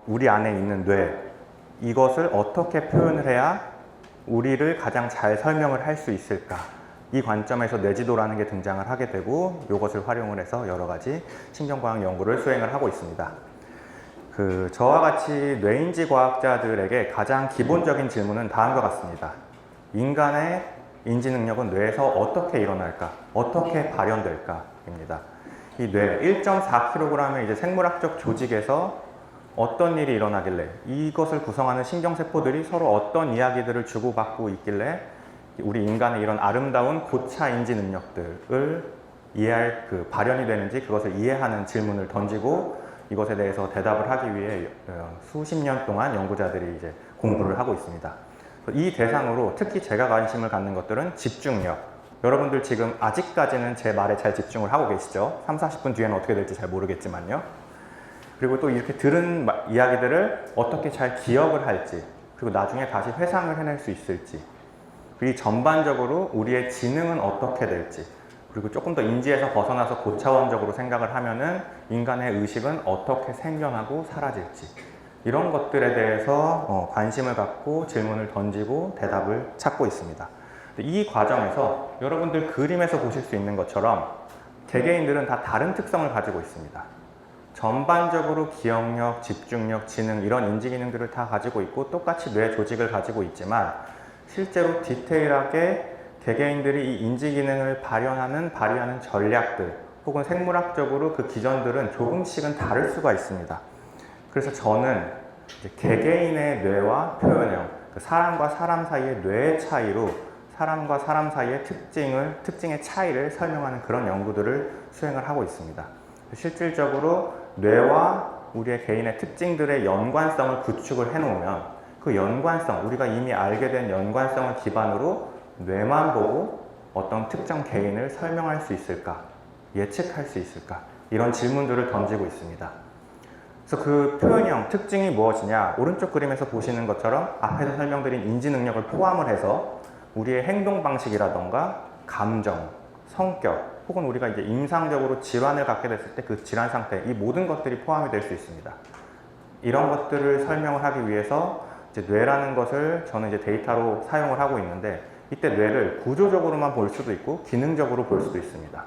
우리 안에 있는 뇌, 이것을 어떻게 표현을 해야 우리를 가장 잘 설명을 할 수 있을까? 이 관점에서 뇌지도라는 게 등장을 하게 되고 이것을 활용을 해서 여러 가지 신경과학 연구를 수행을 하고 있습니다. 저와 같이 뇌인지 과학자들에게 가장 기본적인 질문은 다음과 같습니다. 인간의 인지 능력은 뇌에서 어떻게 일어날까? 어떻게 발현될까? 입니다. 이 뇌, 1.4kg의 이제 생물학적 조직에서 어떤 일이 일어나길래 이것을 구성하는 신경세포들이 서로 어떤 이야기들을 주고받고 있길래 우리 인간의 이런 아름다운 고차 인지 능력들을 이해할 발현이 되는지 그것을 이해하는 질문을 던지고 이것에 대해서 대답을 하기 위해 수십 년 동안 연구자들이 이제 공부를 하고 있습니다. 이 대상으로 특히 제가 관심을 갖는 것들은 집중력. 여러분들 지금 아직까지는 제 말에 잘 집중을 하고 계시죠? 3, 40분 뒤에는 어떻게 될지 잘 모르겠지만요. 그리고 또 이렇게 들은 이야기들을 어떻게 잘 기억을 할지, 그리고 나중에 다시 회상을 해낼 수 있을지, 그리고 전반적으로 우리의 지능은 어떻게 될지, 그리고 조금 더 인지에서 벗어나서 고차원적으로 생각을 하면은 인간의 의식은 어떻게 생겨나고 사라질지, 이런 것들에 대해서 관심을 갖고 질문을 던지고 대답을 찾고 있습니다. 이 과정에서 여러분들 그림에서 보실 수 있는 것처럼 개개인들은 다 다른 특성을 가지고 있습니다. 전반적으로 기억력, 집중력, 지능 이런 인지 기능들을 다 가지고 있고 똑같이 뇌 조직을 가지고 있지만 실제로 디테일하게 개개인들이 이 인지 기능을 발휘하는 전략들 혹은 생물학적으로 그 기전들은 조금씩은 다를 수가 있습니다. 그래서 저는 이제 개개인의 뇌와 표현형, 사람과 사람 사이의 뇌의 차이로 사람과 사람 사이의 특징의 차이를 설명하는 그런 연구들을 수행을 하고 있습니다. 실질적으로 뇌와 우리의 개인의 특징들의 연관성을 구축을 해놓으면 그 연관성, 우리가 이미 알게 된 연관성을 기반으로 뇌만 보고 어떤 특정 개인을 설명할 수 있을까? 예측할 수 있을까? 이런 질문들을 던지고 있습니다. 그래서 그 표현형, 특징이 무엇이냐? 오른쪽 그림에서 보시는 것처럼 앞에서 설명드린 인지 능력을 포함을 해서 우리의 행동 방식이라던가 감정, 성격, 혹은 우리가 이제 임상적으로 질환을 갖게 됐을 때 그 질환 상태, 이 모든 것들이 포함이 될 수 있습니다. 이런 것들을 설명을 하기 위해서 이제 뇌라는 것을 저는 이제 데이터로 사용을 하고 있는데 이때 뇌를 구조적으로만 볼 수도 있고 기능적으로 볼 수도 있습니다.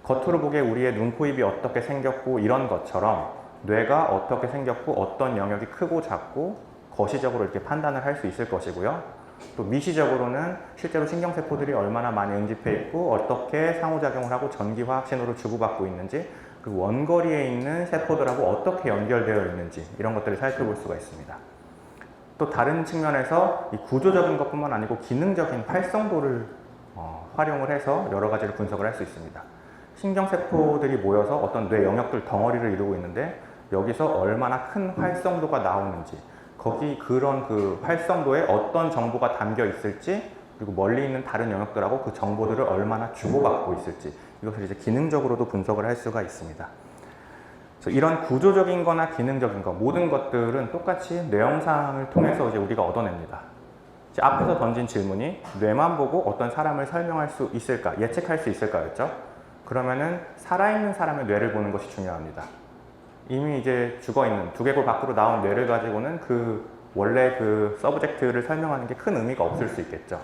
겉으로 보기에 우리의 눈, 코, 입이 어떻게 생겼고 이런 것처럼 뇌가 어떻게 생겼고 어떤 영역이 크고 작고 거시적으로 이렇게 판단을 할 수 있을 것이고요. 또 미시적으로는 실제로 신경세포들이 얼마나 많이 응집해 있고 어떻게 상호작용을 하고 전기화학 신호를 주고받고 있는지 그리고 원거리에 있는 세포들하고 어떻게 연결되어 있는지 이런 것들을 살펴볼 수가 있습니다. 또 다른 측면에서 이 구조적인 것뿐만 아니고 기능적인 활성도를 활용을 해서 여러 가지를 분석을 할 수 있습니다. 신경세포들이 모여서 어떤 뇌 영역들 덩어리를 이루고 있는데 여기서 얼마나 큰 활성도가 나오는지 거기 그런 그 활성도에 어떤 정보가 담겨 있을지 그리고 멀리 있는 다른 영역들하고 그 정보들을 얼마나 주고받고 있을지 이것을 이제 기능적으로도 분석을 할 수가 있습니다. 그래서 이런 구조적인 거나 기능적인 거 모든 것들은 똑같이 뇌 영상을 통해서 이제 우리가 얻어냅니다. 이제 앞에서 던진 질문이 뇌만 보고 어떤 사람을 설명할 수 있을까, 예측할 수 있을까였죠. 그러면은 살아있는 사람의 뇌를 보는 것이 중요합니다. 이미 이제 죽어있는 두개골 밖으로 나온 뇌를 가지고는 원래 서브젝트를 설명하는 게 큰 의미가 없을 수 있겠죠.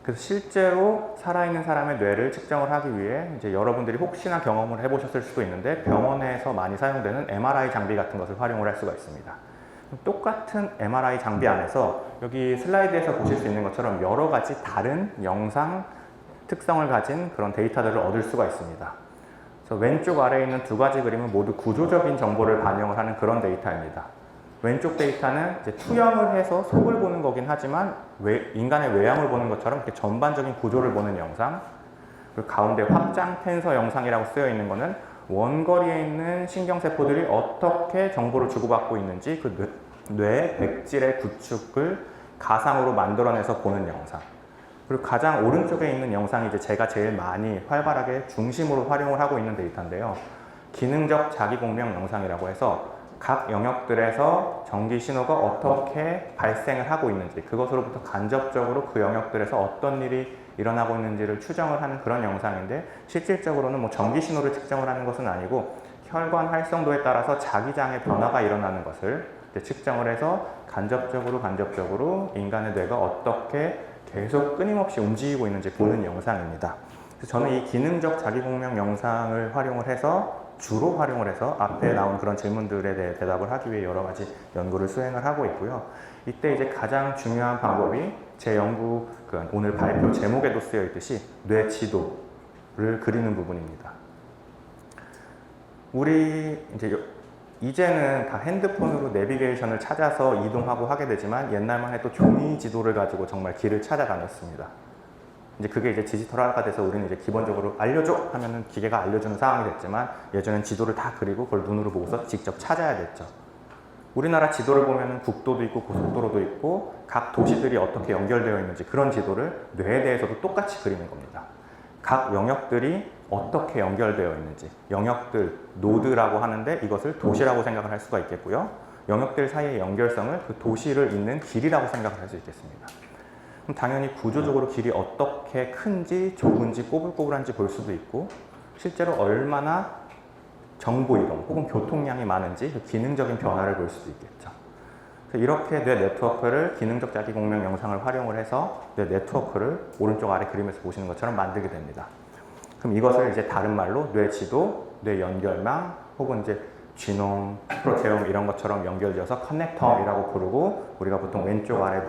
그래서 실제로 살아있는 사람의 뇌를 측정을 하기 위해 이제 여러분들이 혹시나 경험을 해보셨을 수도 있는데 병원에서 많이 사용되는 MRI 장비 같은 것을 활용을 할 수가 있습니다. 똑같은 MRI 장비 안에서 여기 슬라이드에서 보실 수 있는 것처럼 여러 가지 다른 영상 특성을 가진 그런 데이터들을 얻을 수가 있습니다. 그래서 왼쪽 아래에 있는 두 가지 그림은 모두 구조적인 정보를 반영을 하는 그런 데이터입니다. 왼쪽 데이터는 이제 투영을 해서 속을 보는 거긴 하지만 인간의 외양을 보는 것처럼 이렇게 전반적인 구조를 보는 영상, 그리고 가운데 확장 텐서 영상이라고 쓰여 있는 거는 원거리에 있는 신경세포들이 어떻게 정보를 주고받고 있는지 그 뇌의 백질의 구축을 가상으로 만들어내서 보는 영상. 그리고 가장 오른쪽에 있는 영상이 이제 제가 제일 많이 활발하게 중심으로 활용을 하고 있는 데이터인데요. 기능적 자기공명 영상이라고 해서 각 영역들에서 전기 신호가 어떻게 발생을 하고 있는지 그것으로부터 간접적으로 그 영역들에서 어떤 일이 일어나고 있는지를 추정을 하는 그런 영상인데 실질적으로는 뭐 전기 신호를 측정을 하는 것은 아니고 혈관 활성도에 따라서 자기장의 변화가 일어나는 것을 측정을 해서 간접적으로 인간의 뇌가 어떻게 계속 끊임없이 움직이고 있는지 보는 영상입니다. 그래서 저는 이 기능적 자기공명 영상을 주로 활용을 해서 앞에 나온 그런 질문들에 대해 대답을 하기 위해 여러 가지 연구를 수행을 하고 있고요. 이때 이제 가장 중요한 방법이 제 연구, 오늘 발표 제목에도 쓰여 있듯이 뇌 지도를 그리는 부분입니다. 이제는 다 핸드폰으로 내비게이션을 찾아서 이동하고 하게 되지만 옛날만 해도 종이 지도를 가지고 정말 길을 찾아다녔습니다. 그게 이제 디지털화가 돼서 우리는 이제 기본적으로 알려줘 하면은 기계가 알려주는 상황이 됐지만 예전엔 지도를 다 그리고 그걸 눈으로 보고서 직접 찾아야 됐죠. 우리나라 지도를 보면은 국도도 있고 고속도로도 있고 각 도시들이 어떻게 연결되어 있는지 그런 지도를 뇌에 대해서도 똑같이 그리는 겁니다. 각 영역들이 어떻게 연결되어 있는지, 영역들, 노드라고 하는데 이것을 도시라고 생각을 할 수가 있겠고요. 영역들 사이의 연결성을 그 도시를 잇는 길이라고 생각을 할 수 있겠습니다. 그럼 당연히 구조적으로 길이 어떻게 큰지, 좁은지, 꼬불꼬불한지 볼 수도 있고 실제로 얼마나 정보 이동 혹은 교통량이 많은지 그 기능적인 변화를 볼 수도 있겠죠. 그래서 이렇게 뇌 네트워크를 기능적 자기공명 영상을 활용을 해서 뇌 네트워크를 오른쪽 아래 그림에서 보시는 것처럼 만들게 됩니다. 그럼 이것을 이제 다른 말로 뇌 지도, 뇌 연결망 혹은 이제 지놈, 프로테옴 이런 것처럼 연결되어서 커넥텀이라고 부르고 우리가 보통 왼쪽 아래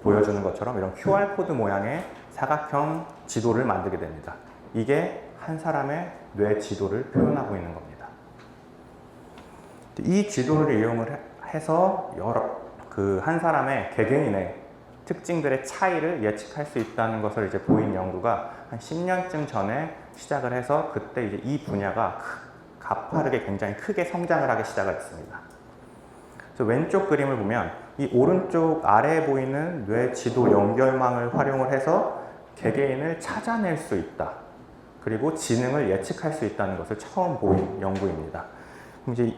보여주는 것처럼 이런 QR코드 모양의 사각형 지도를 만들게 됩니다. 이게 한 사람의 뇌 지도를 표현하고 있는 겁니다. 이 지도를 이용을 해서 한 사람의 개개인의 특징들의 차이를 예측할 수 있다는 것을 이제 보인 연구가 한 10년쯤 전에 시작을 해서 그때 이제 이 분야가 가파르게 굉장히 크게 성장을 하기 시작을 했습니다. 그래서 왼쪽 그림을 보면 이 오른쪽 아래에 보이는 뇌 지도 연결망을 활용을 해서 개개인을 찾아낼 수 있다. 그리고 지능을 예측할 수 있다는 것을 처음 보인 연구입니다. 이제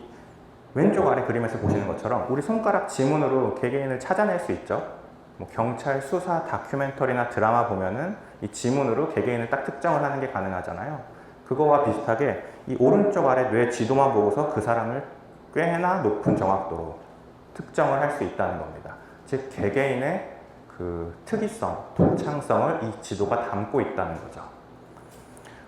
왼쪽 아래 그림에서 보시는 것처럼 우리 손가락 지문으로 개개인을 찾아낼 수 있죠. 경찰 수사 다큐멘터리나 드라마 보면은 이 지문으로 개개인을 딱 특정을 하는 게 가능하잖아요. 그거와 비슷하게 이 오른쪽 아래 뇌 지도만 보고서 그 사람을 꽤나 높은 정확도로 특정을 할 수 있다는 겁니다. 즉 개개인의 그 특이성, 독창성을 이 지도가 담고 있다는 거죠.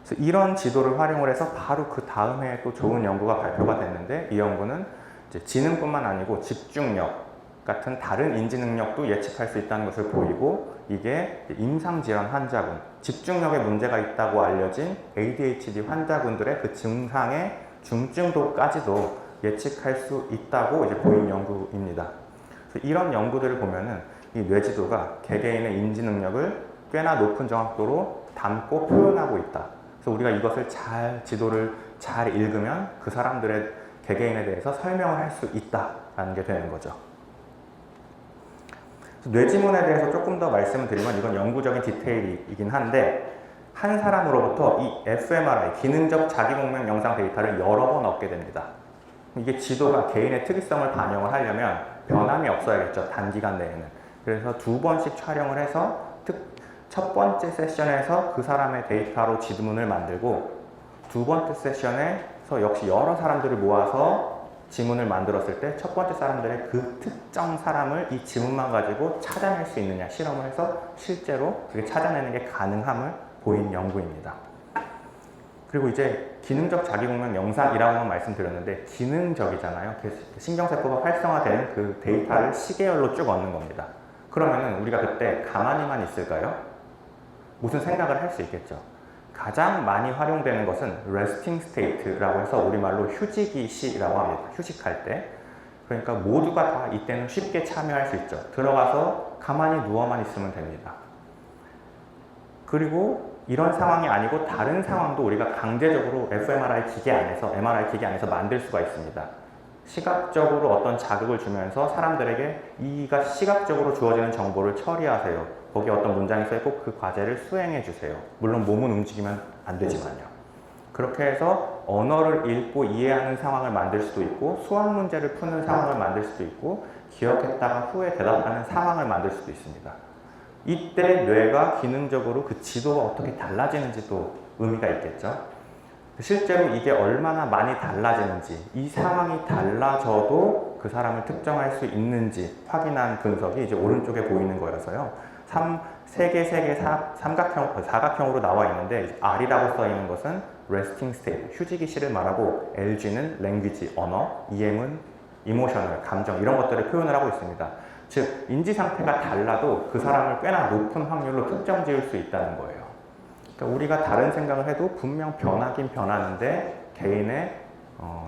그래서 이런 지도를 활용을 해서 바로 그 다음 해에 또 좋은 연구가 발표가 됐는데 이 연구는 이제 지능뿐만 아니고 집중력 같은 다른 인지 능력도 예측할 수 있다는 것을 보이고 이게 임상질환 환자군, 집중력에 문제가 있다고 알려진 ADHD 환자군들의 그 증상의 중증도까지도 예측할 수 있다고 이제 보인 연구입니다. 그래서 이런 연구들을 보면은 이 뇌지도가 개개인의 인지 능력을 꽤나 높은 정확도로 담고 표현하고 있다. 그래서 우리가 이것을 지도를 잘 읽으면 그 사람들의 개개인에 대해서 설명을 할 수 있다라는 게 되는 거죠. 뇌지문에 대해서 조금 더 말씀을 드리면 이건 연구적인 디테일이긴 한데 한 사람으로부터 이 fMRI, 기능적 자기공명 영상 데이터를 여러 번 얻게 됩니다. 이게 지도가 개인의 특이성을 반영을 하려면 변함이 없어야겠죠, 단기간 내에는. 그래서 2번씩 촬영을 해서 첫 번째 세션에서 그 사람의 데이터로 지문을 만들고 두 번째 세션에서 역시 여러 사람들을 모아서 지문을 만들었을 때 첫 번째 사람들의 그 특정 사람을 이 지문만 가지고 찾아낼 수 있느냐 실험을 해서 실제로 그게 찾아내는 게 가능함을 보인 연구입니다. 그리고 이제 기능적 자기공명 영상이라고만 말씀드렸는데 기능적이잖아요. 신경세포가 활성화되는 그 데이터를 시계열로 쭉 얻는 겁니다. 그러면은 우리가 그때 가만히만 있을까요? 무슨 생각을 할 수 있겠죠. 가장 많이 활용되는 것은 resting state라고 해서 우리말로 휴지기 시라고 합니다. 휴식할 때. 그러니까 모두가 다 이때는 쉽게 참여할 수 있죠. 들어가서 가만히 누워만 있으면 됩니다. 그리고 이런 상황이 아니고 다른 상황도 우리가 강제적으로 fMRI 기계 안에서, MRI 기계 안에서 만들 수가 있습니다. 시각적으로 어떤 자극을 주면서 사람들에게 이가 시각적으로 주어지는 정보를 처리하세요. 거기에 어떤 문장이 써있고 그 과제를 수행해 주세요. 물론 몸은 움직이면 안 되지만요. 그렇게 해서 언어를 읽고 이해하는 상황을 만들 수도 있고 수학 문제를 푸는 상황을 만들 수도 있고 기억했다가 후에 대답하는 상황을 만들 수도 있습니다. 이때 뇌가 기능적으로 그 지도가 어떻게 달라지는지도 의미가 있겠죠. 실제로 이게 얼마나 많이 달라지는지, 이 상황이 달라져도 그 사람을 특정할 수 있는지 확인한 분석이 이제 오른쪽에 보이는 거여서요. 사각형으로 나와 있는데 R이라고 써 있는 것은 resting state, 휴지기 시를 말하고 LG는 language, 언어, EM은 emotional, 감정 이런 것들을 표현을 하고 있습니다. 즉 인지 상태가 달라도 그 사람을 꽤나 높은 확률로 특정 지을 수 있다는 거예요. 그러니까 우리가 다른 생각을 해도 분명 변하긴 변하는데 개인의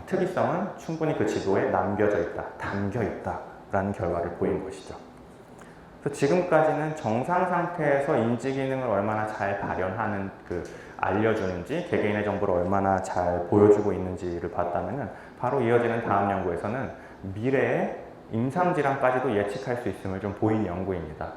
특이성은 충분히 그 지도에 남겨져 있다, 담겨 있다라는 결과를 보인 것이죠. 그래서 지금까지는 정상 상태에서 인지 기능을 얼마나 잘 발현하는 알려주는지, 개개인의 정보를 얼마나 잘 보여주고 있는지를 봤다면은 바로 이어지는 다음 연구에서는 미래의 임상질환까지도 예측할 수 있음을 좀 보인 연구입니다.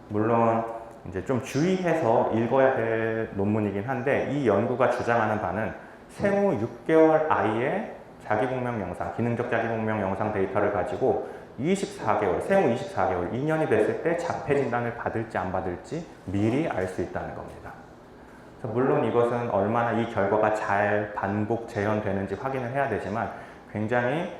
물론 이제 좀 주의해서 읽어야 될 논문이긴 한데 이 연구가 주장하는 바는 생후 6개월 아이의 자기공명 영상, 기능적 자기공명 영상 데이터를 가지고 24개월, 생후 24개월, 2년이 됐을 때 자폐 진단을 받을지 안 받을지 미리 알 수 있다는 겁니다. 물론 이것은 얼마나 이 결과가 잘 반복 재현되는지 확인을 해야 되지만 굉장히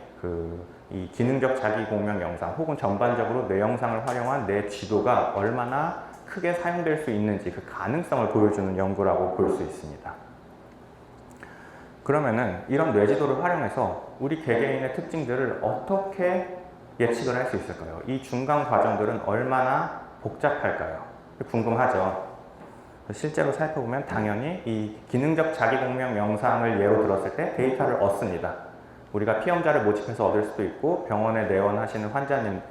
이 기능적 자기공명 영상 혹은 전반적으로 뇌 영상을 활용한 뇌 지도가 얼마나 크게 사용될 수 있는지 그 가능성을 보여주는 연구라고 볼 수 있습니다. 그러면은 이런 뇌지도를 활용해서 우리 개개인의 특징들을 어떻게 예측을 할 수 있을까요? 이 중간 과정들은 얼마나 복잡할까요? 궁금하죠? 실제로 살펴보면 당연히 이 기능적 자기공명 영상을 예로 들었을 때 데이터를 얻습니다. 우리가 피험자를 모집해서 얻을 수도 있고 병원에 내원하시는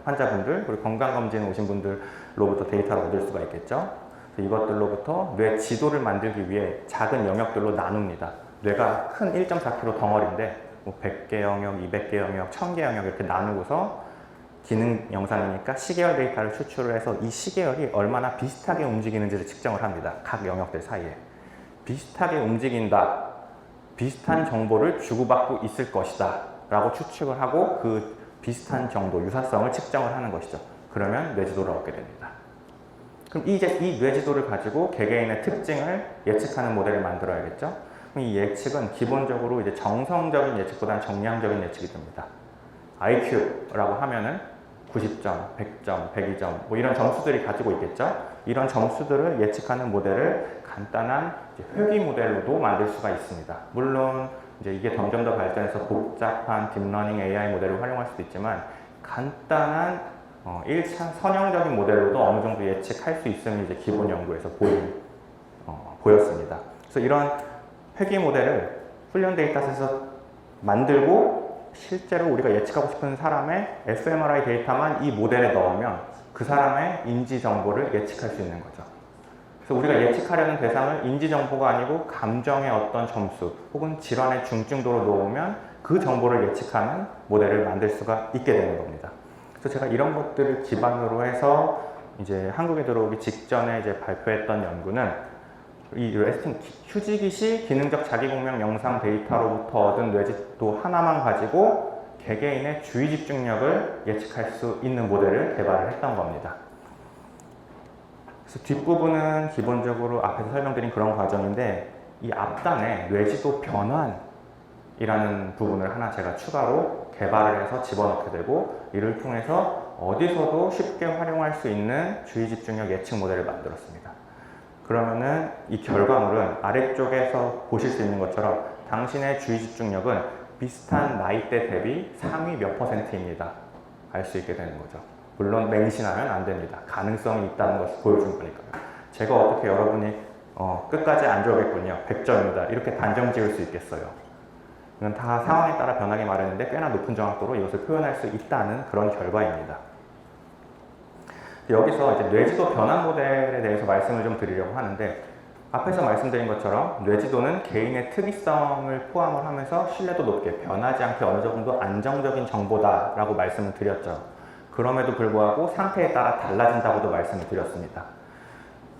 환자분들 그리고 건강검진 오신 분들로부터 데이터를 얻을 수가 있겠죠. 이것들로부터 뇌 지도를 만들기 위해 작은 영역들로 나눕니다. 뇌가 큰 1.4km 덩어리인데 100개 영역, 200개 영역, 1000개 영역 이렇게 나누고서 기능 영상이니까 시계열 데이터를 추출을 해서 이 시계열이 얼마나 비슷하게 움직이는지를 측정을 합니다. 각 영역들 사이에. 비슷하게 움직인다. 비슷한 정보를 주고받고 있을 것이다 라고 추측을 하고 그 비슷한 정도, 유사성을 측정을 하는 것이죠. 그러면 뇌지도를 얻게 됩니다. 그럼 이제 이 뇌지도를 가지고 개개인의 특징을 예측하는 모델을 만들어야겠죠. 그럼 이 예측은 기본적으로 이제 정성적인 예측보다는 정량적인 예측이 됩니다. IQ라고 하면은 90점, 100점, 102점 뭐 이런 점수들이 가지고 있겠죠. 이런 점수들을 예측하는 모델을 간단한 회귀 모델로도 만들 수가 있습니다. 물론 이제 이게 점점 더 발전해서 복잡한 딥러닝 AI 모델을 활용할 수도 있지만 간단한 1차 선형적인 모델로도 어느 정도 예측할 수 있음이 이제 기본 연구에서 보였습니다. 그래서 이런 회귀 모델을 훈련 데이터셋에서 만들고 실제로 우리가 예측하고 싶은 사람의 fMRI 데이터만 이 모델에 넣으면 그 사람의 인지 정보를 예측할 수 있는 거죠. 그래서 우리가 예측하려는 대상을 인지 정보가 아니고 감정의 어떤 점수 혹은 질환의 중증도로 놓으면 그 정보를 예측하는 모델을 만들 수가 있게 되는 겁니다. 그래서 제가 이런 것들을 기반으로 해서 이제 한국에 들어오기 직전에 이제 발표했던 연구는 이 레스팅 휴지기 시 기능적 자기공명 영상 데이터로부터 얻은 뇌지도 하나만 가지고 개개인의 주의 집중력을 예측할 수 있는 모델을 개발을 했던 겁니다. 그래서 뒷부분은 기본적으로 앞에서 설명드린 그런 과정인데 이 앞단에 뇌지도 변환이라는 부분을 하나 제가 추가로 개발을 해서 집어넣게 되고 이를 통해서 어디서도 쉽게 활용할 수 있는 주의 집중력 예측 모델을 만들었습니다. 그러면은 이 결과물은 아래쪽에서 보실 수 있는 것처럼 당신의 주의 집중력은 비슷한 나이대 대비 상위 몇 %입니다. 알 수 있게 되는 거죠. 물론 맹신하면 안 됩니다. 가능성이 있다는 것을 보여준 거니까요. 제가 어떻게 여러분이 끝까지 안 좋겠군요. 100점입니다. 이렇게 단정 지을 수 있겠어요. 이건 다 상황에 따라 변하기 마련인데 꽤나 높은 정확도로 이것을 표현할 수 있다는 그런 결과입니다. 여기서 이제 뇌지도 변환 모델에 대해서 말씀을 좀 드리려고 하는데 앞에서 말씀드린 것처럼 뇌지도는 개인의 특이성을 포함을 하면서 신뢰도 높게 변하지 않게 어느 정도 안정적인 정보다라고 말씀을 드렸죠. 그럼에도 불구하고 상태에 따라 달라진다고도 말씀을 드렸습니다.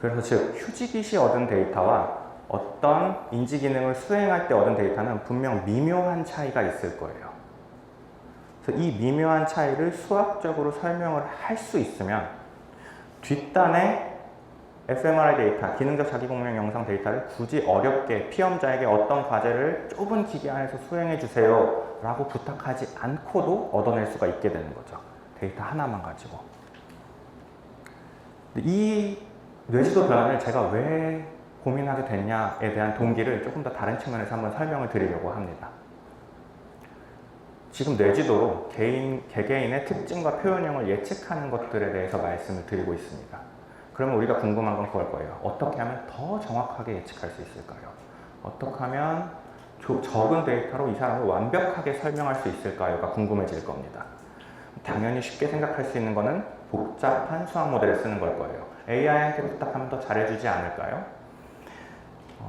그래서 즉 휴지기 시 얻은 데이터와 어떤 인지 기능을 수행할 때 얻은 데이터는 분명 미묘한 차이가 있을 거예요. 그래서 이 미묘한 차이를 수학적으로 설명을 할 수 있으면 뒷단에 fMRI 데이터, 기능적 자기공명 영상 데이터를 굳이 어렵게 피험자에게 어떤 과제를 좁은 기계 안에서 수행해 주세요 라고 부탁하지 않고도 얻어낼 수가 있게 되는 거죠. 데이터 하나만 가지고. 이 뇌지도 변화를 제가 왜 고민하게 됐냐에 대한 동기를 조금 더 다른 측면에서 한번 설명을 드리려고 합니다. 지금 뇌지도로 개개인의 특징과 표현형을 예측하는 것들에 대해서 말씀을 드리고 있습니다. 그러면 우리가 궁금한 건 그걸 거예요. 어떻게 하면 더 정확하게 예측할 수 있을까요? 어떻게 하면 적은 데이터로 이 사람을 완벽하게 설명할 수 있을까요가 궁금해질 겁니다. 당연히 쉽게 생각할 수 있는 거는 복잡한 수학 모델을 쓰는 걸 거예요. AI한테 부탁하면 더 잘해주지 않을까요?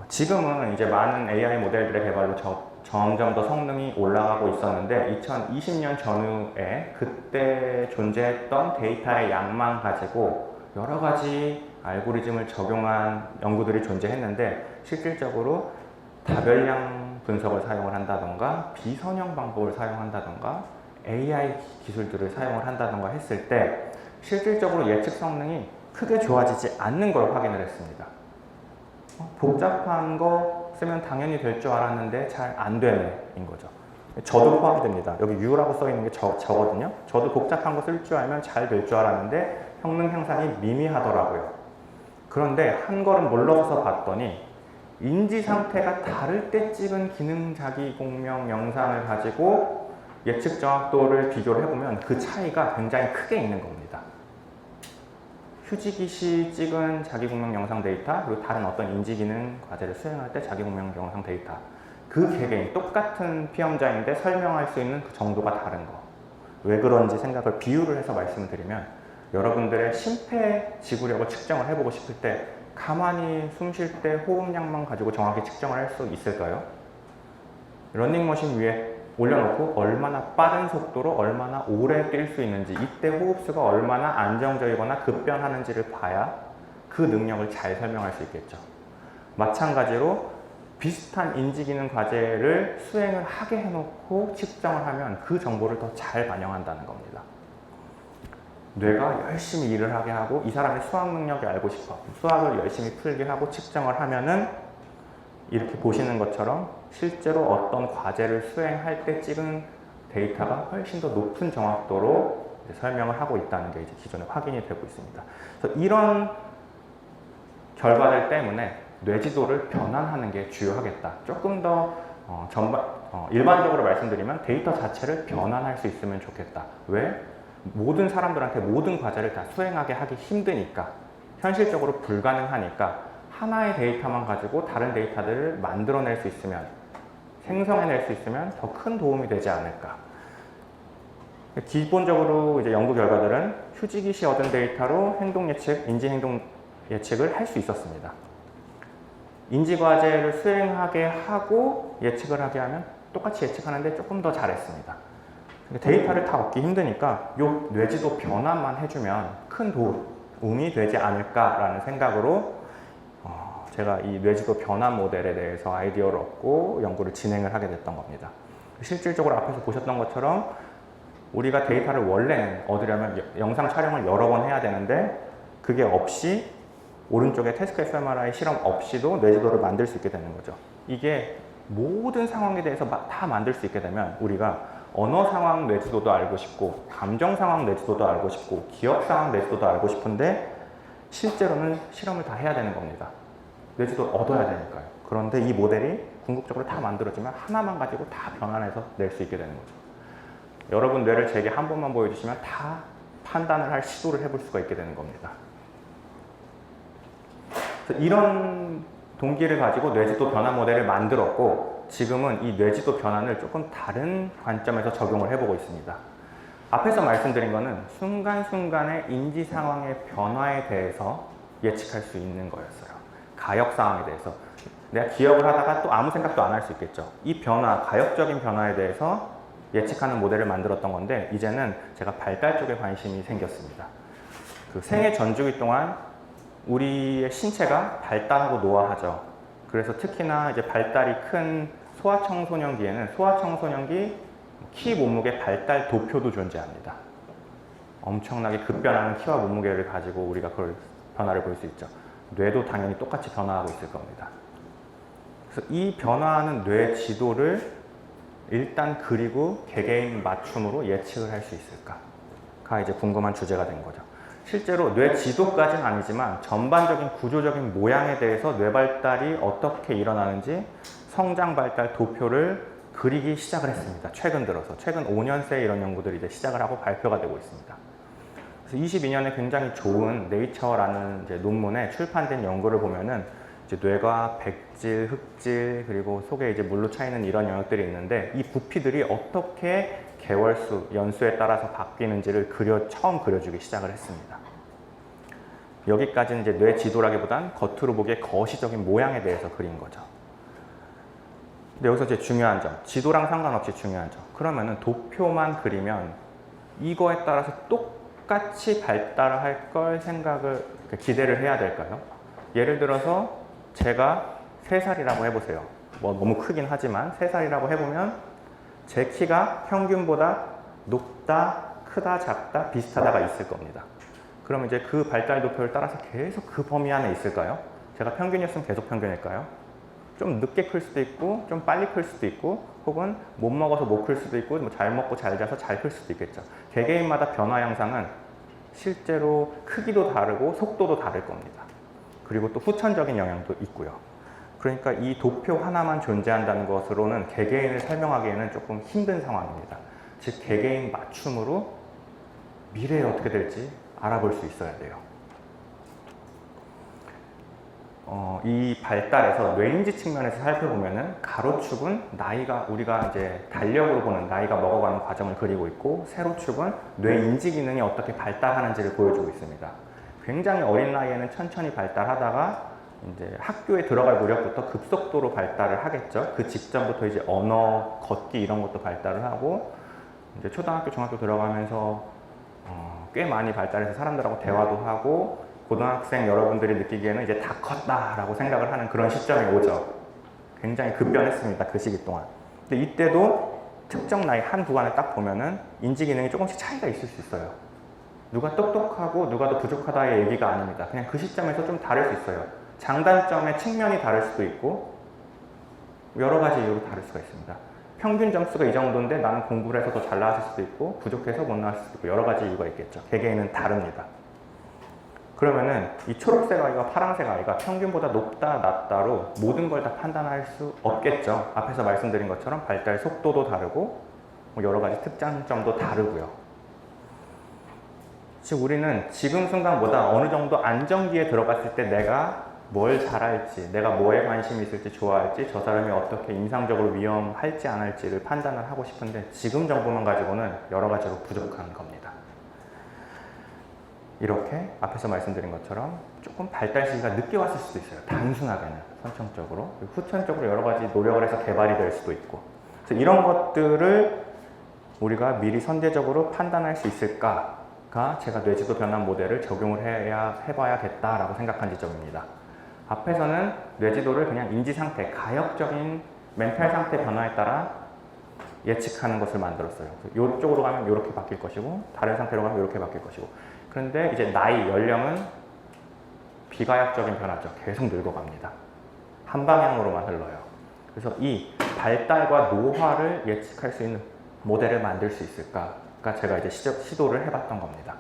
지금은 이제 많은 AI 모델들의 개발로 점점 더 성능이 올라가고 있었는데 2020년 전후에 그때 존재했던 데이터의 양만 가지고 여러 가지 알고리즘을 적용한 연구들이 존재했는데 실질적으로 다별량 분석을 사용을 한다던가 비선형 방법을 사용한다던가 AI 기술들을 사용을 한다던가 했을 때 실질적으로 예측 성능이 크게 좋아지지 않는 걸 확인을 했습니다. 복잡한 거 쓰면 당연히 될 줄 알았는데 잘 안 되네인 거죠. 저도 포함이 됩니다. 여기 U라고 써 있는 게 저거든요. 저도 복잡한 거 쓸 줄 알면 잘 될 줄 알았는데 성능 향상이 미미하더라고요. 그런데 한 걸음 물러서서 봤더니 인지 상태가 다를 때 찍은 기능 자기공명 영상을 가지고 예측 정확도를 비교를 해보면 그 차이가 굉장히 크게 있는 겁니다. 휴지기 시 찍은 자기공명 영상 데이터 그리고 다른 어떤 인지기능 과제를 수행할 때 자기공명 영상 데이터 그 개개인 똑같은 피험자인데 설명할 수 있는 그 정도가 다른 거. 왜 그런지 생각을 비유를 해서 말씀을 드리면 여러분들의 심폐지구력을 측정을 해보고 싶을 때 가만히 숨 쉴 때 호흡량만 가지고 정확히 측정을 할 수 있을까요? 러닝머신 위에 올려놓고 얼마나 빠른 속도로 얼마나 오래 뛸 수 있는지 이때 호흡수가 얼마나 안정적이거나 급변하는지를 봐야 그 능력을 잘 설명할 수 있겠죠. 마찬가지로 비슷한 인지기능 과제를 수행을 하게 해놓고 측정을 하면 그 정보를 더 잘 반영한다는 겁니다. 뇌가 열심히 일을 하게 하고 이 사람의 수학 능력이 알고 싶어 수학을 열심히 풀게 하고 측정을 하면은 이렇게 보시는 것처럼 실제로 어떤 과제를 수행할 때 찍은 데이터가 훨씬 더 높은 정확도로 설명을 하고 있다는 게 이제 기존에 확인이 되고 있습니다. 그래서 이런 결과들 때문에 뇌지도를 변환하는 게 주요하겠다. 조금 더 일반적으로 말씀드리면 데이터 자체를 변환할 수 있으면 좋겠다. 왜? 모든 사람들한테 모든 과제를 다 수행하게 하기 힘드니까 현실적으로 불가능하니까 하나의 데이터만 가지고 다른 데이터들을 만들어낼 수 있으면 생성해낼 수 있으면 더 큰 도움이 되지 않을까. 기본적으로 이제 연구 결과들은 휴지기 시 얻은 데이터로 행동 예측, 인지 행동 예측을 할 수 있었습니다. 인지 과제를 수행하게 하고 예측을 하게 하면 똑같이 예측하는데 조금 더 잘했습니다. 데이터를 다 얻기 힘드니까 요 뇌지도 변환만 해주면 큰 도움이 되지 않을까라는 생각으로 제가 이 뇌지도 변환 모델에 대해서 아이디어를 얻고 연구를 진행을 하게 됐던 겁니다. 실질적으로 앞에서 보셨던 것처럼 우리가 데이터를 원래는 얻으려면 영상 촬영을 여러 번 해야 되는데 그게 없이 오른쪽에 태스크 fMRI 실험 없이도 뇌지도를 만들 수 있게 되는 거죠. 이게 모든 상황에 대해서 다 만들 수 있게 되면 우리가 언어 상황 뇌지도도 알고 싶고 감정 상황 뇌지도도 알고 싶고 기억 상황 뇌지도도 알고 싶은데 실제로는 실험을 다 해야 되는 겁니다. 뇌지도를 얻어야 되니까요. 그런데 이 모델이 궁극적으로 다 만들어지면 하나만 가지고 다 변환해서 낼 수 있게 되는 거죠. 여러분 뇌를 제게 한 번만 보여주시면 다 판단을 할 시도를 해볼 수가 있게 되는 겁니다. 그래서 이런 동기를 가지고 뇌지도 변환 모델을 만들었고 지금은 이 뇌지도 변환을 조금 다른 관점에서 적용을 해보고 있습니다. 앞에서 말씀드린 거는 순간순간의 인지 상황의 변화에 대해서 예측할 수 있는 거였어요. 가역 상황에 대해서. 내가 기억을 하다가 또 아무 생각도 안 할 수 있겠죠. 이 변화, 가역적인 변화에 대해서 예측하는 모델을 만들었던 건데 이제는 제가 발달 쪽에 관심이 생겼습니다. 그 생애 전주기 동안 우리의 신체가 발달하고 노화하죠. 그래서 특히나 이제 발달이 큰 소아청소년기에는 소아청소년기 키 몸무게 발달 도표도 존재합니다. 엄청나게 급변하는 키와 몸무게를 가지고 우리가 그걸 변화를 볼 수 있죠. 뇌도 당연히 똑같이 변화하고 있을 겁니다. 그래서 이 변화하는 뇌 지도를 일단 그리고 개개인 맞춤으로 예측을 할 수 있을까가 이제 궁금한 주제가 된 거죠. 실제로 뇌 지도까지는 아니지만 전반적인 구조적인 모양에 대해서 뇌 발달이 어떻게 일어나는지 성장 발달 도표를 그리기 시작을 했습니다. 최근 들어서 최근 5년 새에 이런 연구들이 이제 시작을 하고 발표가 되고 있습니다. 그래서 22년에 굉장히 좋은 네이처라는 이제 논문에 출판된 연구를 보면은 이제 뇌가 백질, 흑질, 그리고 속에 이제 물로 차 있는 이런 영역들이 있는데 이 부피들이 어떻게 개월수, 연수에 따라서 바뀌는지를 처음 그려주기 시작을 했습니다. 여기까지는 이제 뇌 지도라기보단 겉으로 보기에 거시적인 모양에 대해서 그린 거죠. 근데 여기서 이제 중요한 점, 지도랑 상관없이 중요한 점. 그러면은 도표만 그리면 이거에 따라서 똑같이 발달할 걸 기대를 해야 될까요? 예를 들어서 제가 3살이라고 해보세요. 뭐 너무 크긴 하지만 3살이라고 해보면 제 키가 평균보다 높다, 크다, 작다, 비슷하다가 있을 겁니다. 그러면 이제 그 발달 도표를 따라서 계속 그 범위 안에 있을까요? 제가 평균이었으면 계속 평균일까요? 좀 늦게 클 수도 있고 좀 빨리 클 수도 있고 혹은 못 먹어서 못 클 수도 있고 뭐 잘 먹고 잘 자서 잘 클 수도 있겠죠. 개개인마다 변화 양상은 실제로 크기도 다르고 속도도 다를 겁니다. 그리고 또 후천적인 영향도 있고요. 그러니까 이 도표 하나만 존재한다는 것으로는 개개인을 설명하기에는 조금 힘든 상황입니다. 즉 개개인 맞춤으로 미래에 어떻게 될지 알아볼 수 있어야 돼요. 이 발달에서 뇌인지 측면에서 살펴보면은 가로축은 나이가 우리가 이제 달력으로 보는 나이가 먹어가는 과정을 그리고 있고 세로축은 뇌인지 기능이 어떻게 발달하는지를 보여주고 있습니다. 굉장히 어린 나이에는 천천히 발달하다가 이제 학교에 들어갈 무렵부터 급속도로 발달을 하겠죠. 그 직전부터 이제 언어, 걷기 이런 것도 발달을 하고 이제 초등학교, 중학교 들어가면서 꽤 많이 발달해서 사람들하고 대화도 하고 고등학생 여러분들이 느끼기에는 이제 다 컸다라고 생각을 하는 그런 시점이 오죠. 굉장히 급변했습니다. 그 시기 동안. 근데 이때도 특정 나이 한 구간을 딱 보면은 인지 기능이 조금씩 차이가 있을 수 있어요. 누가 똑똑하고 누가 더 부족하다의 얘기가 아닙니다. 그냥 그 시점에서 좀 다를 수 있어요. 장단점의 측면이 다를 수도 있고 여러 가지 이유로 다를 수가 있습니다. 평균 점수가 이 정도인데 나는 공부를 해서 더 잘 나왔을 수도 있고 부족해서 못 나왔을 수도 있고 여러 가지 이유가 있겠죠. 개개인은 다릅니다. 그러면은 이 초록색 아이가 파란색 아이가 평균보다 높다 낮다로 모든 걸 다 판단할 수 없겠죠. 앞에서 말씀드린 것처럼 발달 속도도 다르고 뭐 여러 가지 특장점도 다르고요. 즉 우리는 지금 순간보다 어느 정도 안정기에 들어갔을 때 내가 뭘 잘할지, 내가 뭐에 관심이 있을지 좋아할지, 저 사람이 어떻게 임상적으로 위험할지 안 할지를 판단을 하고 싶은데 지금 정보만 가지고는 여러 가지로 부족한 겁니다. 이렇게 앞에서 말씀드린 것처럼 조금 발달 시기가 늦게 왔을 수도 있어요. 단순하게는 선천적으로, 후천적으로 여러 가지 노력을 해서 개발이 될 수도 있고. 그래서 이런 것들을 우리가 미리 선제적으로 판단할 수 있을까가 제가 뇌지도 변환 모델을 적용을 해봐야겠다라고 생각한 지점입니다. 앞에서는 뇌지도를 그냥 인지 상태, 가역적인 멘탈 상태 변화에 따라 예측하는 것을 만들었어요. 이쪽으로 가면 이렇게 바뀔 것이고 다른 상태로 가면 이렇게 바뀔 것이고. 그런데 이제 나이, 연령은 비가역적인 변화죠. 계속 늙어갑니다. 한 방향으로만 흘러요. 그래서 이 발달과 노화를 예측할 수 있는 모델을 만들 수 있을까가 제가 이제 시도를 해봤던 겁니다.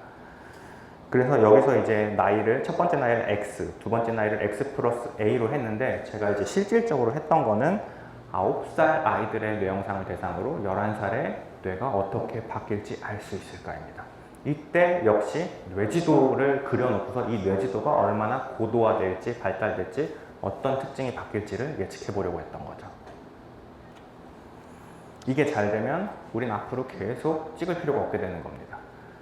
그래서 여기서 이제 나이를 첫 번째 나이를 X, 두 번째 나이를 X 플러스 A로 했는데 제가 이제 실질적으로 했던 거는 9살 아이들의 뇌 영상을 대상으로 11살의 뇌가 어떻게 바뀔지 알 수 있을까입니다. 이때 역시 뇌지도를 그려놓고서 이 뇌지도가 얼마나 고도화될지 발달될지 어떤 특징이 바뀔지를 예측해 보려고 했던 거죠. 이게 잘 되면 우린 앞으로 계속 찍을 필요가 없게 되는 겁니다.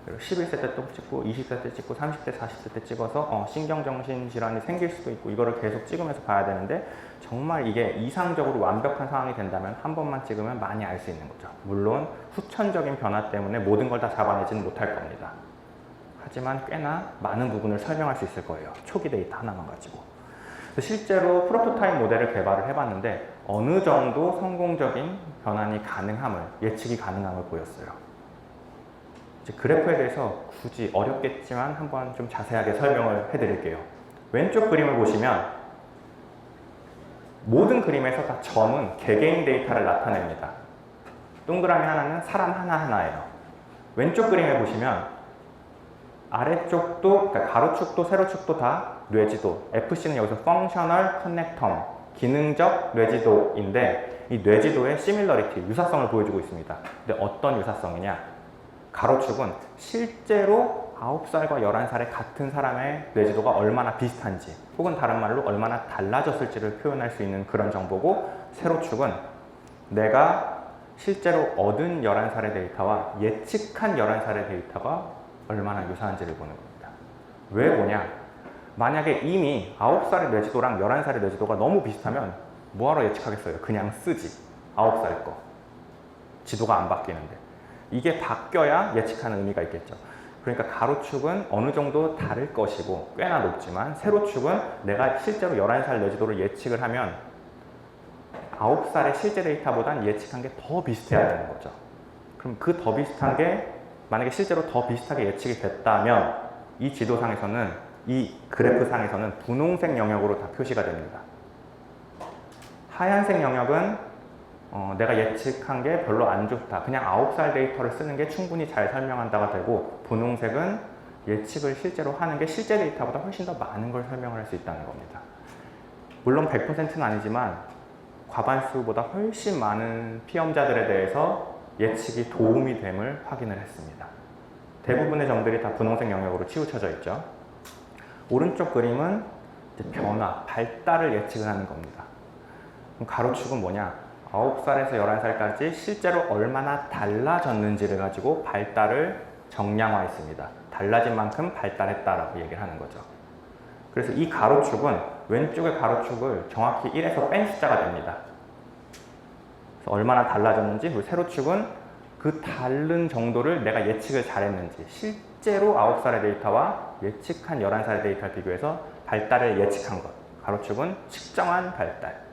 11세 때 또 찍고 20세 때 찍고 30대 40대 때 찍어서 신경정신 질환이 생길 수도 있고 이거를 계속 찍으면서 봐야 되는데 정말 이게 이상적으로 완벽한 상황이 된다면 한 번만 찍으면 많이 알 수 있는 거죠. 물론 후천적인 변화 때문에 모든 걸 다 잡아내지는 못할 겁니다. 하지만 꽤나 많은 부분을 설명할 수 있을 거예요. 초기 데이터 하나만 가지고. 실제로 프로토타입 모델을 개발을 해봤는데 어느 정도 성공적인 변환이 가능함을, 예측이 가능함을 보였어요. 그래프에 대해서 굳이 어렵겠지만 한번 좀 자세하게 설명을 해드릴게요. 왼쪽 그림을 보시면 모든 그림에서 다 점은 개개인 데이터를 나타냅니다. 동그라미 하나는 사람 하나하나예요. 왼쪽 그림에 보시면 아래쪽도, 그러니까 가로축도 세로축도 다 뇌지도. FC는 여기서 Functional Connectome, 기능적 뇌지도인데 이 뇌지도의 Similarity, 유사성을 보여주고 있습니다. 근데 어떤 유사성이냐? 가로축은 실제로 9살과 11살의 같은 사람의 뇌지도가 얼마나 비슷한지 혹은 다른 말로 얼마나 달라졌을지를 표현할 수 있는 그런 정보고, 세로축은 내가 실제로 얻은 11살의 데이터와 예측한 11살의 데이터가 얼마나 유사한지를 보는 겁니다. 왜 보냐? 만약에 이미 9살의 뇌지도랑 11살의 뇌지도가 너무 비슷하면 뭐하러 예측하겠어요? 그냥 쓰지. 9살 거. 지도가 안 바뀌는데. 이게 바뀌어야 예측하는 의미가 있겠죠. 그러니까 가로축은 어느 정도 다를 것이고 꽤나 높지만, 세로축은 내가 실제로 11살 뇌지도를 예측을 하면 9살의 실제 데이터보단 예측한 게 더 비슷해야 되는 거죠. 그럼 그 더 비슷한 게 만약에 실제로 더 비슷하게 예측이 됐다면 이 지도상에서는, 이 그래프상에서는 분홍색 영역으로 다 표시가 됩니다. 하얀색 영역은 내가 예측한 게 별로 안 좋다, 그냥 9살 데이터를 쓰는 게 충분히 잘 설명한다가 되고, 분홍색은 예측을 실제로 하는 게 실제 데이터보다 훨씬 더 많은 걸 설명을 할 수 있다는 겁니다. 물론 100%는 아니지만 과반수보다 훨씬 많은 피험자들에 대해서 예측이 도움이 됨을 확인을 했습니다. 대부분의 점들이 다 분홍색 영역으로 치우쳐져 있죠. 오른쪽 그림은 이제 변화, 발달을 예측을 하는 겁니다. 그럼 가로축은 뭐냐? 9살에서 11살까지 실제로 얼마나 달라졌는지를 가지고 발달을 정량화했습니다. 달라진 만큼 발달했다라고 얘기를 하는 거죠. 그래서 이 가로축은 왼쪽의 가로축을 정확히 1에서 뺀 숫자가 됩니다. 그래서 얼마나 달라졌는지, 그리고 세로축은 그 다른 정도를 내가 예측을 잘했는지, 실제로 9살의 데이터와 예측한 11살의 데이터를 비교해서 발달을 예측한 것. 가로축은 측정한 발달.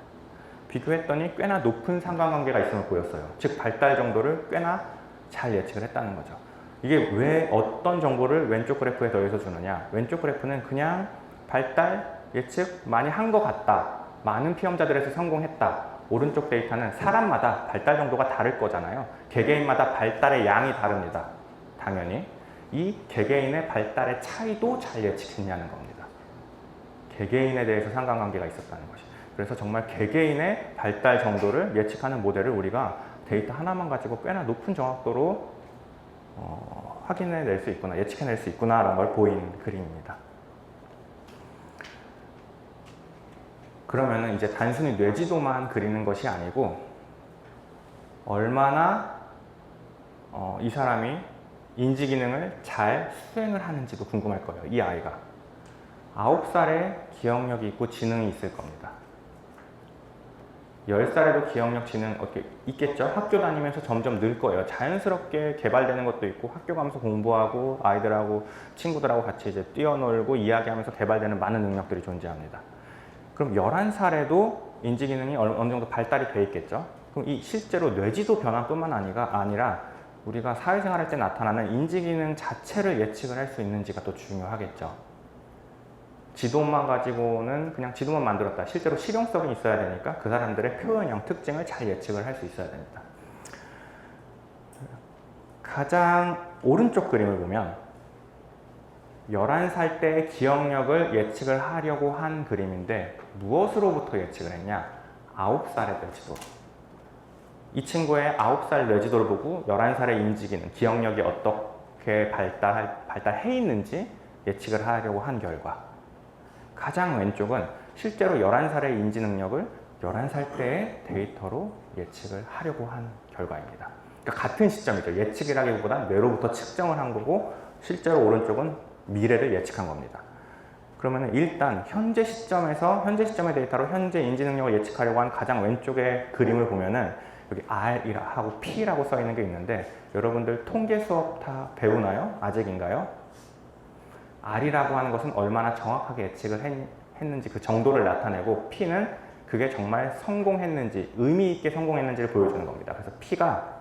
비교했더니 꽤나 높은 상관관계가 있음을 보였어요. 즉 발달 정도를 꽤나 잘 예측을 했다는 거죠. 이게 왜 어떤 정보를 왼쪽 그래프에 더해서 주느냐? 왼쪽 그래프는 그냥 발달 예측 많이 한 것 같다, 많은 피험자들에서 성공했다. 오른쪽 데이터는 사람마다 발달 정도가 다를 거잖아요. 개개인마다 발달의 양이 다릅니다. 당연히 이 개개인의 발달의 차이도 잘 예측했냐는 겁니다. 개개인에 대해서 상관관계가 있었다는 것이. 그래서 정말 개개인의 발달 정도를 예측하는 모델을 우리가 데이터 하나만 가지고 꽤나 높은 정확도로 확인해낼 수 있구나, 예측해낼 수 있구나라는 걸 보인 그림입니다. 그러면은 이제 단순히 뇌지도만 그리는 것이 아니고 얼마나 이 사람이 인지 기능을 잘 수행을 하는지도 궁금할 거예요. 이 아이가 9살에 기억력이 있고 지능이 있을 겁니다. 10살에도 기억력, 지능 어떻게 있겠죠? 학교 다니면서 점점 늘 거예요. 자연스럽게 개발되는 것도 있고, 학교 가면서 공부하고 아이들하고 친구들하고 같이 이제 뛰어놀고 이야기하면서 개발되는 많은 능력들이 존재합니다. 그럼 11살에도 인지 기능이 어느 정도 발달이 돼 있겠죠? 그럼 이 실제로 뇌지도 변화뿐만 아니라 우리가 사회생활할 때 나타나는 인지 기능 자체를 예측을 할 수 있는지가 또 중요하겠죠. 지도만 가지고는 그냥 지도만 만들었다. 실제로 실용성이 있어야 되니까 그 사람들의 표현형 특징을 잘 예측을 할 수 있어야 됩니다. 가장 오른쪽 그림을 보면 11살 때의 기억력을 예측을 하려고 한 그림인데 무엇으로부터 예측을 했냐? 9살의 뇌지도. 이 친구의 9살 뇌지도를 보고 11살의 인지기능, 기억력이 어떻게 발달해 있는지 예측을 하려고 한 결과, 가장 왼쪽은 실제로 11살의 인지 능력을 11살 때의 데이터로 예측을 하려고 한 결과입니다. 그러니까 같은 시점이죠. 예측이라기보다 뇌로부터 측정을 한 거고, 실제로 오른쪽은 미래를 예측한 겁니다. 그러면 일단 현재 시점의 데이터로 현재 인지 능력을 예측하려고 한 가장 왼쪽의 그림을 보면은 여기 R이라고 P라고 써 있는 게 있는데, 여러분들 통계 수업 다 배우나요? 아직인가요? R이라고 하는 것은 얼마나 정확하게 예측을 했는지 그 정도를 나타내고, P는 그게 정말 성공했는지, 의미 있게 성공했는지를 보여주는 겁니다. 그래서 P가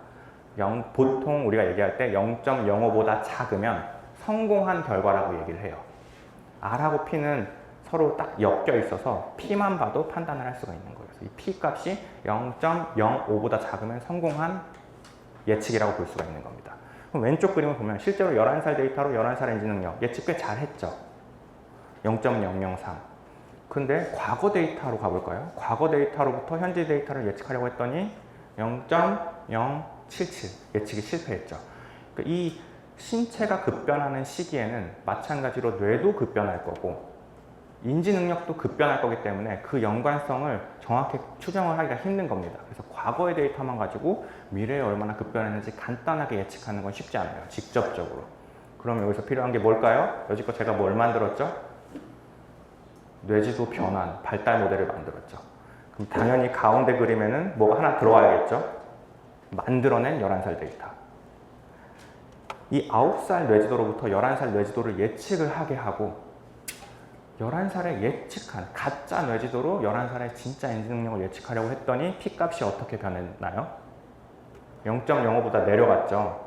보통 우리가 얘기할 때 0.05보다 작으면 성공한 결과라고 얘기를 해요. R하고 P는 서로 딱 엮여 있어서 P만 봐도 판단을 할 수가 있는 거예요. 그래서 이 P 값이 0.05보다 작으면 성공한 예측이라고 볼 수가 있는 겁니다. 그럼 왼쪽 그림을 보면 실제로 11살 데이터로 11살 엔진 능력 예측 꽤 잘했죠. 0.003. 근데 과거 데이터로 가볼까요? 과거 데이터로부터 현재 데이터를 예측하려고 했더니 0.077 예측이 실패했죠. 그러니까 이 신체가 급변하는 시기에는 마찬가지로 뇌도 급변할 거고 인지 능력도 급변할 거기 때문에 그 연관성을 정확히 추정을 하기가 힘든 겁니다. 그래서 과거의 데이터만 가지고 미래에 얼마나 급변했는지 간단하게 예측하는 건 쉽지 않아요. 직접적으로. 그럼 여기서 필요한 게 뭘까요? 여지껏 제가 뭘 만들었죠? 뇌지도 변환, 발달 모델을 만들었죠. 그럼 당연히 가운데 그림에는 뭐가 하나 들어와야겠죠? 만들어낸 11살 데이터. 이 9살 뇌지도로부터 11살 뇌지도를 예측을 하게 하고 11살에 예측한 가짜 뇌지도로 11살의 진짜 인지 능력을 예측하려고 했더니 P값이 어떻게 변했나요? 0.05보다 내려갔죠.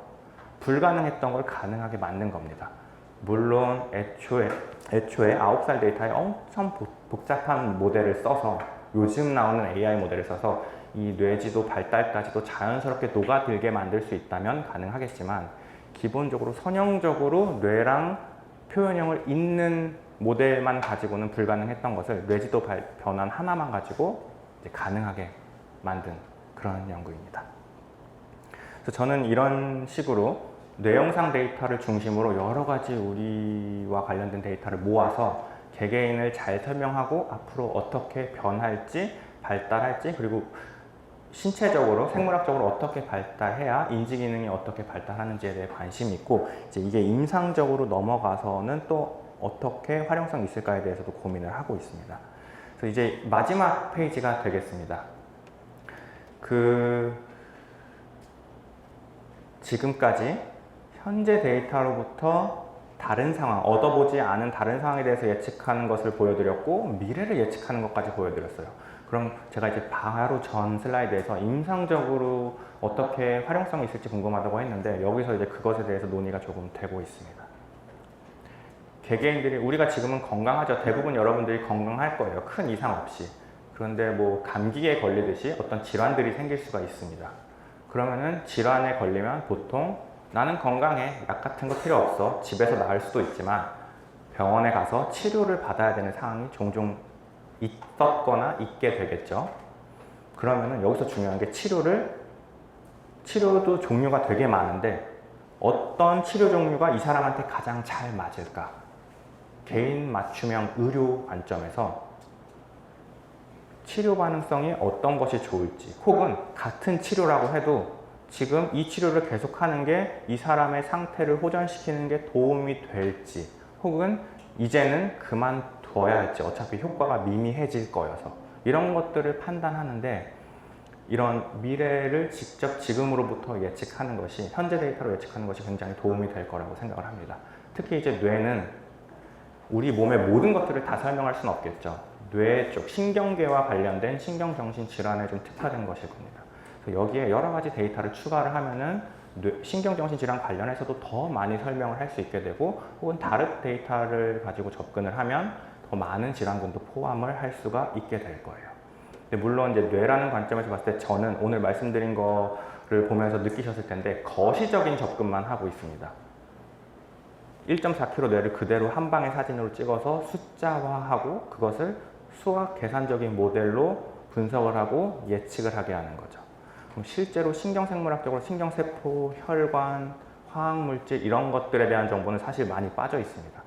불가능했던 걸 가능하게 만든 겁니다. 물론 애초에 9살 데이터에 엄청 복잡한 모델을 써서 요즘 나오는 AI 모델을 써서 이 뇌지도 발달까지도 자연스럽게 녹아들게 만들 수 있다면 가능하겠지만 기본적으로 선형적으로 뇌랑 표현형을 잇는 모델만 가지고는 불가능했던 것을 뇌지도 변환 하나만 가지고 이제 가능하게 만든 그런 연구입니다. 그래서 저는 이런 식으로 뇌영상 데이터를 중심으로 여러 가지 우리와 관련된 데이터를 모아서 개개인을 잘 설명하고 앞으로 어떻게 변할지 발달할지 그리고 신체적으로 생물학적으로 어떻게 발달해야 인지 기능이 어떻게 발달하는지에 대해 관심이 있고 이제 이게 임상적으로 넘어가서는 또 어떻게 활용성이 있을까에 대해서도 고민을 하고 있습니다. 그래서 이제 마지막 페이지가 되겠습니다. 지금까지 현재 데이터로부터 다른 상황, 얻어보지 않은 다른 상황에 대해서 예측하는 것을 보여드렸고 미래를 예측하는 것까지 보여드렸어요. 그럼 제가 이제 바로 전 슬라이드에서 임상적으로 어떻게 활용성이 있을지 궁금하다고 했는데 여기서 이제 그것에 대해서 논의가 조금 되고 있습니다. 개개인들이 우리가 지금은 건강하죠. 대부분 여러분들이 건강할 거예요. 큰 이상 없이. 그런데 뭐 감기에 걸리듯이 어떤 질환들이 생길 수가 있습니다. 그러면은 질환에 걸리면 보통 나는 건강해. 약 같은 거 필요 없어. 집에서 나을 수도 있지만 병원에 가서 치료를 받아야 되는 상황이 종종 있었거나 있게 되겠죠. 그러면은 여기서 중요한 게 치료도 종류가 되게 많은데 어떤 치료 종류가 이 사람한테 가장 잘 맞을까? 개인 맞춤형 의료 관점에서 치료 가능성이 어떤 것이 좋을지 혹은 같은 치료라고 해도 지금 이 치료를 계속하는 게 이 사람의 상태를 호전시키는 게 도움이 될지 혹은 이제는 그만둬야 할지 어차피 효과가 미미해질 거여서 이런 것들을 판단하는데 이런 미래를 직접 지금으로부터 예측하는 것이 현재 데이터로 예측하는 것이 굉장히 도움이 될 거라고 생각을 합니다. 특히 이제 뇌는 우리 몸의 모든 것들을 다 설명할 수는 없겠죠. 뇌 쪽, 신경계와 관련된 신경정신 질환에 좀 특화된 것일 겁니다. 그래서 여기에 여러 가지 데이터를 추가를 하면은 신경정신 질환 관련해서도 더 많이 설명을 할 수 있게 되고 혹은 다른 데이터를 가지고 접근을 하면 더 많은 질환군도 포함을 할 수가 있게 될 거예요. 근데 물론 이제 뇌라는 관점에서 봤을 때 저는 오늘 말씀드린 거를 보면서 느끼셨을 텐데 거시적인 접근만 하고 있습니다. 1.4kg 뇌를 그대로 한 방의 사진으로 찍어서 숫자화하고 그것을 수학 계산적인 모델로 분석을 하고 예측을 하게 하는 거죠. 그럼 실제로 신경생물학적으로 신경세포, 혈관, 화학물질 이런 것들에 대한 정보는 사실 많이 빠져 있습니다.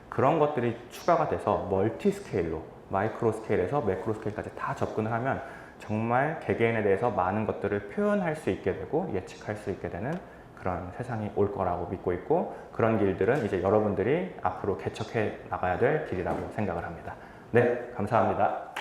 그런 것들이 추가가 돼서 멀티 스케일로 마이크로 스케일에서 매크로 스케일까지 다 접근을 하면 정말 개개인에 대해서 많은 것들을 표현할 수 있게 되고 예측할 수 있게 되는 그런 세상이 올 거라고 믿고 있고 그런 길들은 이제 여러분들이 앞으로 개척해 나가야 될 길이라고 생각을 합니다. 네, 감사합니다.